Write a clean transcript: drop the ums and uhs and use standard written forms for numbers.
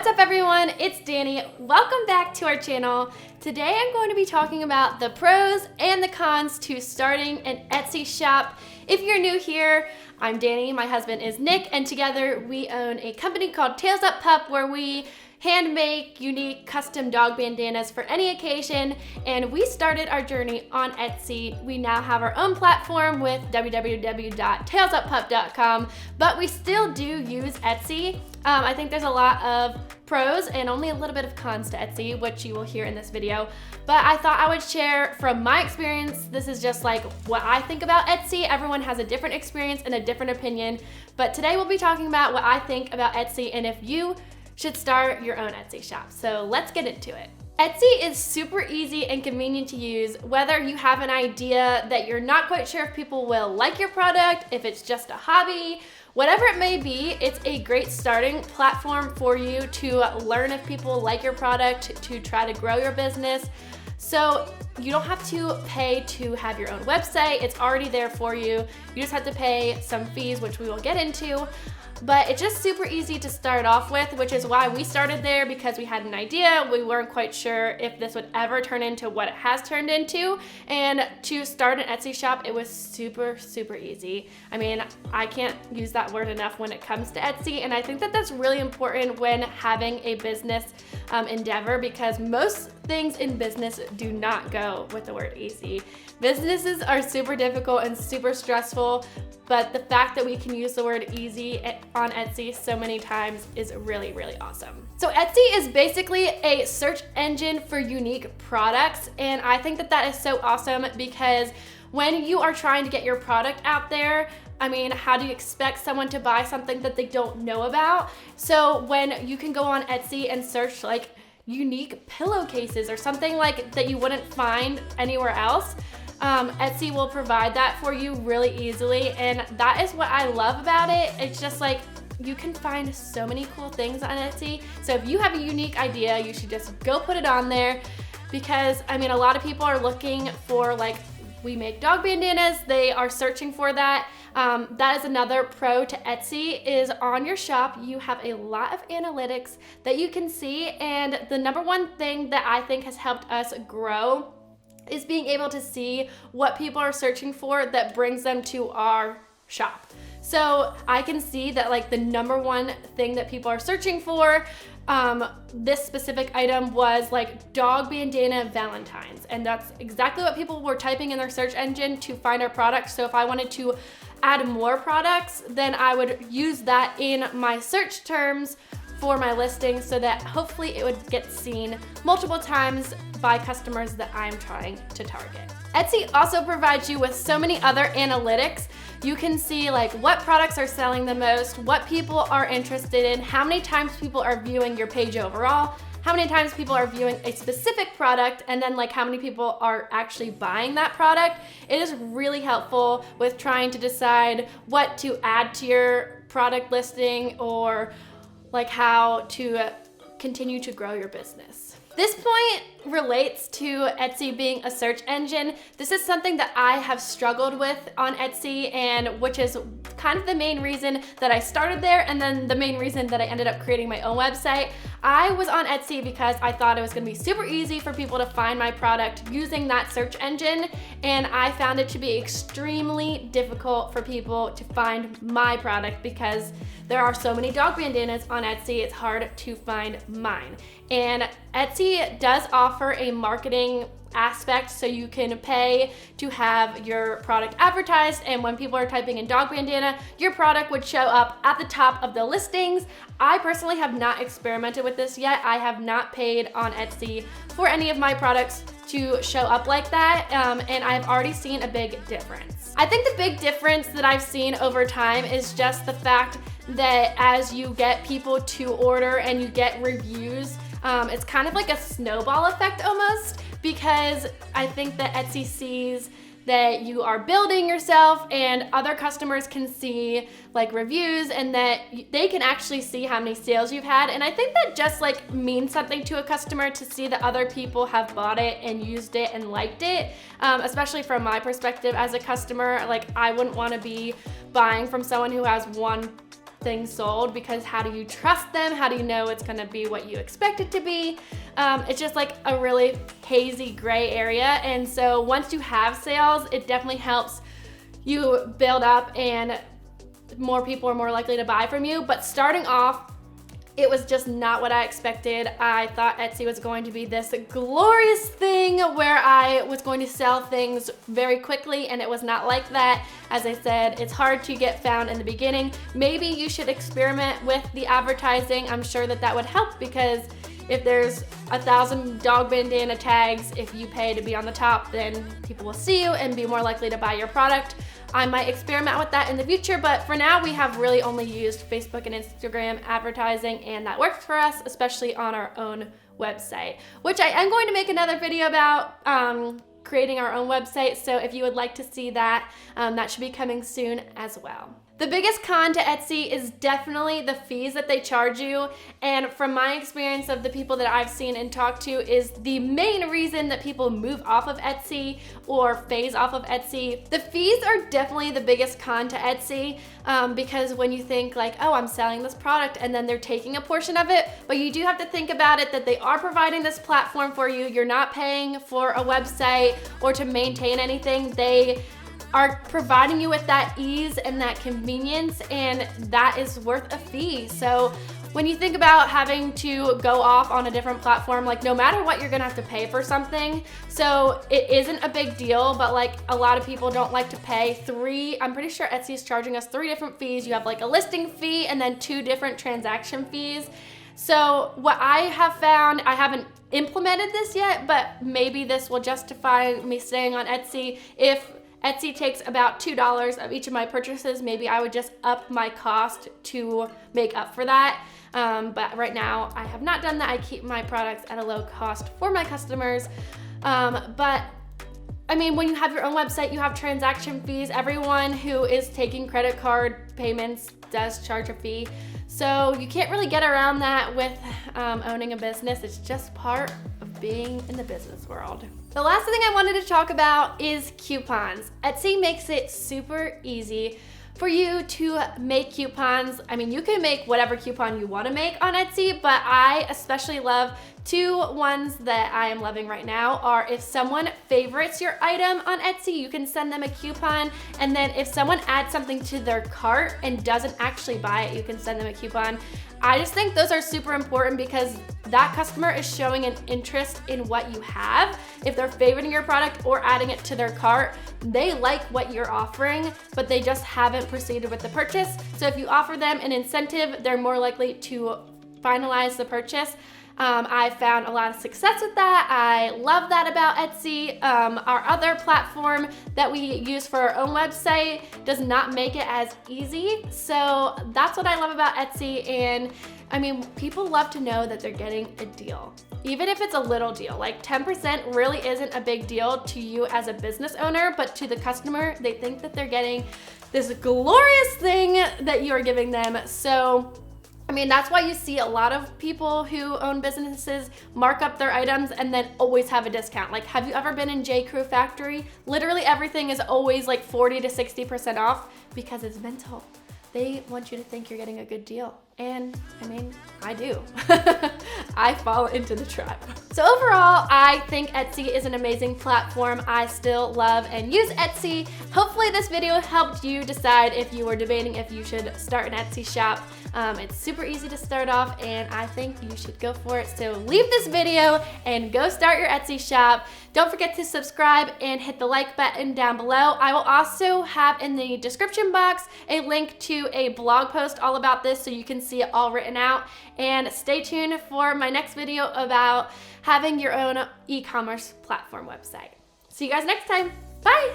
What's up everyone, it's Dani. Welcome back to our channel. Today I'm going to be talking about the pros and the cons to starting an Etsy shop. If you're new here, I'm Dani, my husband is Nick, and together we own a company called Tails Up Pup where we hand make unique custom dog bandanas for any occasion, and we started our journey on Etsy. We now have our own platform with www.tailsuppup.com, but we still do use Etsy. I think there's a lot of pros and only a little bit of cons to Etsy, which you will hear in this video. But I thought I would share from my experience. This is just like what I think about Etsy. Everyone has a different experience and a different opinion. But today we'll be talking about what I think about Etsy and if you should start your own Etsy shop. So let's get into it. Etsy is super easy and convenient to use, whether you have an idea that you're not quite sure if people will like your product, if it's just a hobby, whatever it may be, it's a great starting platform for you to learn if people like your product, to try to grow your business. So you don't have to pay to have your own website. It's already there for you. You just have to pay some fees, which we will get into. But it's just super easy to start off with, which is why we started there, because we had an idea. We weren't quite sure if this would ever turn into what it has turned into. And to start an Etsy shop, it was super, super easy. I mean, I can't use that word enough when it comes to Etsy. And I think that that's really important when having a business endeavor, because most things in business do not go with the word easy. Businesses are super difficult and super stressful, but the fact that we can use the word easy on Etsy so many times is really, really awesome. So Etsy is basically a search engine for unique products, and I think that that is so awesome because when you are trying to get your product out there, I mean, how do you expect someone to buy something that they don't know about? So when you can go on Etsy and search like unique pillowcases or something like that you wouldn't find anywhere else, Etsy will provide that for you really easily, and that is what I love about it. It's just like you can find so many cool things on Etsy. So if you have a unique idea, you should just go put it on there, because I mean, a lot of people are looking for, like, we make dog bandanas, they are searching for that. That is another pro to Etsy, is on your shop you have a lot of analytics that you can see, and the number one thing that I think has helped us grow is being able to see what people are searching for that brings them to our shop. So I can see that, like, the number one thing that people are searching for, this specific item was like dog bandana Valentines, and that's exactly what people were typing in their search engine to find our product. So if I wanted to add more products, then I would use that in my search terms for my listing, so that hopefully it would get seen multiple times by customers that I'm trying to target. Etsy also provides you with so many other analytics. You can see like what products are selling the most, what people are interested in, how many times people are viewing your page overall, how many times people are viewing a specific product, and then like how many people are actually buying that product. It is really helpful with trying to decide what to add to your product listing, or like how to continue to grow your business. This point relates to Etsy being a search engine. This is something that I have struggled with on Etsy, and which is kind of the main reason that I started there, and then the main reason that I ended up creating my own website. I was on Etsy because I thought it was gonna be super easy for people to find my product using that search engine, and I found it to be extremely difficult for people to find my product because there are so many dog bandanas on Etsy, it's hard to find mine. And Etsy does offer a marketing aspect, so you can pay to have your product advertised, and when people are typing in dog bandana, your product would show up at the top of the listings. I personally have not experimented with this yet. I have not paid on Etsy for any of my products to show up like that, and I've already seen a big difference. I think the big difference that I've seen over time is just the fact that as you get people to order and you get reviews, it's kind of like a snowball effect almost, because I think that Etsy sees that you are building yourself, and other customers can see like reviews, and that they can actually see how many sales you've had. And I think that just like means something to a customer to see that other people have bought it and used it and liked it, especially from my perspective as a customer. Like, I wouldn't want to be buying from someone who has one things sold, because how do you trust them? How do you know it's gonna be what you expect it to be? It's just like a really hazy gray area. And so once you have sales, it definitely helps you build up and more people are more likely to buy from you. But starting off, it was just not what I expected. I thought Etsy was going to be this glorious thing where I was going to sell things very quickly, and it was not like that. As I said, it's hard to get found in the beginning. Maybe you should experiment with the advertising. I'm sure that that would help, because if there's 1,000 dog bandana tags, if you pay to be on the top, then people will see you and be more likely to buy your product. I might experiment with that in the future, but for now we have really only used Facebook and Instagram advertising, and that works for us, especially on our own website, which I am going to make another video about creating our own website. So if you would like to see that, that should be coming soon as well. The biggest con to Etsy is definitely the fees that they charge you. And from my experience of the people that I've seen and talked to, is the main reason that people move off of Etsy or phase off of Etsy. The fees are definitely the biggest con to Etsy, because when you think like, oh, I'm selling this product, and then they're taking a portion of it, but you do have to think about it that they are providing this platform for you. You're not paying for a website or to maintain anything. They are providing you with that ease and that convenience, and that is worth a fee. So when you think about having to go off on a different platform, like no matter what, you're gonna have to pay for something. So it isn't a big deal, but like a lot of people don't like to pay I'm pretty sure Etsy is charging us 3 different fees. You have like a listing fee and then 2 different transaction fees. So what I have found, I haven't implemented this yet, but maybe this will justify me staying on Etsy. If Etsy takes about $2 of each of my purchases, maybe I would just up my cost to make up for that. But right now I have not done that. I keep my products at a low cost for my customers. But I mean, when you have your own website, you have transaction fees. Everyone who is taking credit card payments does charge a fee. So you can't really get around that with owning a business. It's just part of being in the business world. The last thing I wanted to talk about is coupons. Etsy makes it super easy for you to make coupons. I mean, you can make whatever coupon you want to make on Etsy, but I especially love 2 ones that I am loving right now are if someone favorites your item on Etsy, you can send them a coupon. And then if someone adds something to their cart and doesn't actually buy it, you can send them a coupon. I just think those are super important, because that customer is showing an interest in what you have. If they're favoriting your product or adding it to their cart, they like what you're offering, but they just haven't proceeded with the purchase. So if you offer them an incentive, they're more likely to finalize the purchase. I've found a lot of success with that. I love that about Etsy. Our other platform that we use for our own website does not make it as easy. So that's what I love about Etsy. And I mean, people love to know that they're getting a deal, even if it's a little deal. Like 10% really isn't a big deal to you as a business owner, but to the customer, they think that they're getting this glorious thing that you are giving them. So I mean, that's why you see a lot of people who own businesses mark up their items and then always have a discount. Like, have you ever been in J. Crew Factory? Literally everything is always like 40 to 60% off, because it's mental. They want you to think you're getting a good deal. And I mean, I do. I fall into the trap. So overall, I think Etsy is an amazing platform. I still love and use Etsy. Hopefully this video helped you decide if you were debating if you should start an Etsy shop. It's super easy to start off, and I think you should go for it. So leave this video and go start your Etsy shop. Don't forget to subscribe and hit the like button down below. I will also have in the description box a link to a blog post all about this, so you can see it all written out. And stay tuned for my next video about having your own e-commerce platform website. See you guys next time. Bye.